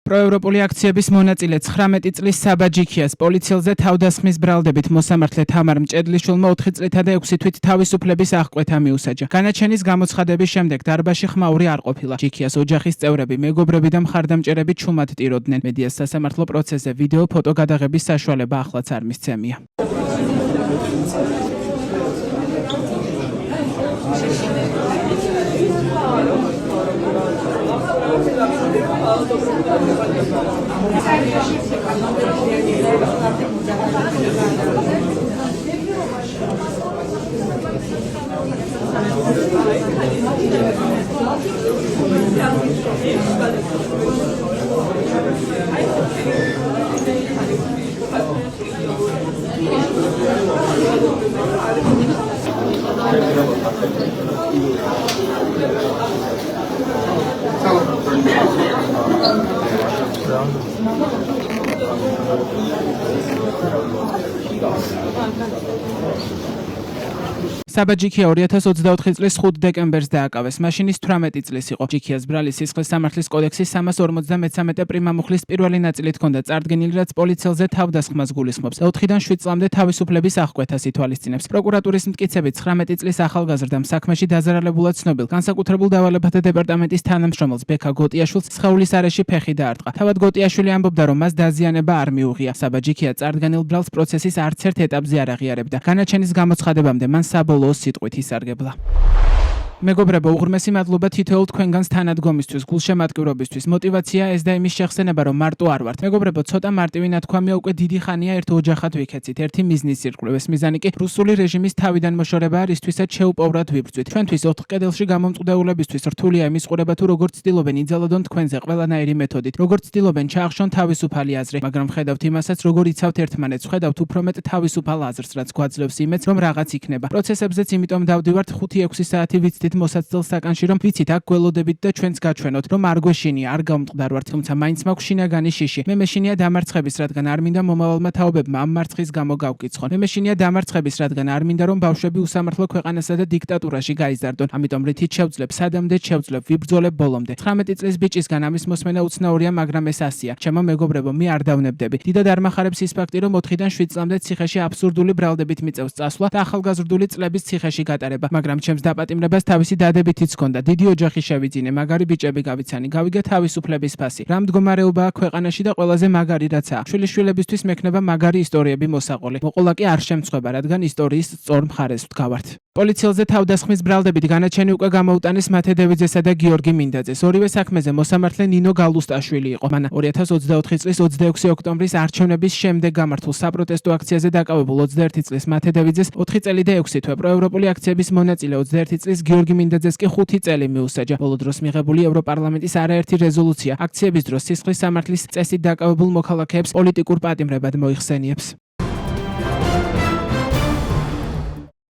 პროევროპული აქციების მონაწილე 19 წლის საბა ჯიქიას პოლიციელზე თავდასხმის ბრალდებით მოსამართლე თამარ მჭედლიშვილმა 4 წლითა და 6 თვით თავისუფლების აღკვეთა მიუსაჯა. განაჩენის გამოცხადების შემდეგ დარბაზში ხმაური არ ყოფილა. ჯიქიას ოჯახის წევრები, მეგობრები და მხარდამჭერები ჩუმად ტიროდნენ. მედიას სასამართლო პროცესზე ვიდეო ფოტო გადაღების საშუალება ახლაც არ მისცემია. საბა ჯიქია 2024 წლის 5 დეკემბერს დააკავეს. მაშინ ის 18 წლის იყო. ჯიქიას ბრალი სისხლის სამართლის კოდექსის 353 პრიმამუხლის პირველი ნაწილით ჰქონდა წარდგენილი, რაც პოლიციელზე თავდასხმას გულისხმობს. 4-დან 7 წლამდე თავისუფლების აღკვეთას ითვალისწინებს. პროკურატურის მტკიცებით 19 წლის ახალგაზრდამ საქმეში დაზარალებულად ცნობილ განსაკუთრებულ დავალებათა დეპარტამენტის თანამშრომელს ბექა გოტიაშვილს სხეულის არეში ფეხი დაარტყა. თავად გოტიაშვილი ამბობდა, რომ მას დაზიანება არ მიუღია. საბა ჯიქია წარდგენილ ბრალს პროცესის არც ერთ ეტაპზე არ აღიარებდა. განაჩენის გამოცხადებამდე მან საბოლოო სიტყვით ისარგებლა. მეგობრებო, უღრმესი მადლობა თითოეულ თქვენგანს თანადგომისთვის, გულშემატკივრობისთვის. მოტივაცია ეს და იმის შეხსენება, რომ მარტო არ ვართ. მეგობრებო, ცოტა მარტივი ნათქვამია უკვე დიდი ხანია ერთ ოჯახად ვიქეცით, ერთი მიზნის ირგვლივ. ეს მიზანი კი რუსული რეჟიმის თავიდან მოშორება არის, ისთვისაც შეუპოვრად ვიბრძვით. ჩვენთვის 4 კედელში გამომწყდეულებისთვის რთულია იმის ყურება, თუ როგორ ცდილობენ იძალოდონ თქვენზე ყველანაირი მეთოდით, როგორ ცდილობენ ჩაახშონ თავისუფალი აზრი, მაგრამ ხედავთ იმასაც, როგორ იცავთ ერთმანეთს, ხედავთ უფრო მეტ თავისუფალ აზრს, რაც გვაძლევს იმედს, რომ რაღაც იქნება. პროცესებზეც იმიტომ დავდივართ 5-6 საათი ვიცით მოსაცდელ საკანში, რომ ვიცით აქ გველოდებით და ჩვენს გაჩვენოთ, რომ არ გვეშინია, არ გამწყდარვართ, თუმცა მაინც მაქვს შინაგანი შიში. მე მეშინია დამარცხების, რადგან არ მინდა მომავალმა თაობებმა ამ მარცხის გამო გავკიცხონ. მე მეშინია დამარცხების, რადგან არ მინდა რომ ბავშვები უსამართლო ქვეყანასა და დიქტატურაში გაიზარდონ. ამიტომ რითიც შევძლებ, სადამდე შევძლებ, ვიბრძოლებ ბოლომდე. 19 წლის ბიჭისგან ამის მოსმენა უცნაურია, მაგრამ ეს ასია. ჩემო მეგობრებო, მე არ დავნებდები. დიდად არ მახარებს ის ფაქტი, რომ 4-დან 7 წლამდე ციხეში აბსურდული ბრალდებით მიწევს წასვლა და ახალგაზრდული წლების ციხეში გატარება, მაგრამ ჩემს დაპატიმრებას თავისი დადებითიც ჰქონდა. დიდი ოჯახი შევიძინე, მაგარი ბიჭები გავიცანი, გავიგე თავისუფლების ფასი. რა მდგომარეობაა ქვეყანაში და ყველაზე მაგარი რაცაა. შვილიშვილებისთვის მექნება მაგარი ისტორიები მოსაყოლი. მოყოლა კი არ შემწყვება, რადგან ისტორიის სწორ მხარეს ვდგავართ. პოლიციელზე თავდასხმის ბრალდებით განაჩენი უკვე გამოუტანეს მათე დევიძესა და გიორგი მინდაძეს. ორივე საქმეზე მოსამართლე ნინო გალუსტაშვილი იყო. მან 2024 წლის 26 ოქტომბრის არჩევნების შემდეგ გამართულ საპროტესტო აქციაზე დაკავებულ 21 წლის მათე დევიძეს 4 წელი და 6 თვე, პროევროპული აქციების მონაწილე 21 წლის გიორგი მინდაძეს კი 5 წელი მიუსაჯა. ბოლო დროს მიღებული ევროპარლამენტის არაერთი რეზოლუცია აქციების დროს სისხლის სამართლის წესით დაკავებულ მოქალაქეებს პოლიტიკურ პატიმრებად მოიხსენიებს.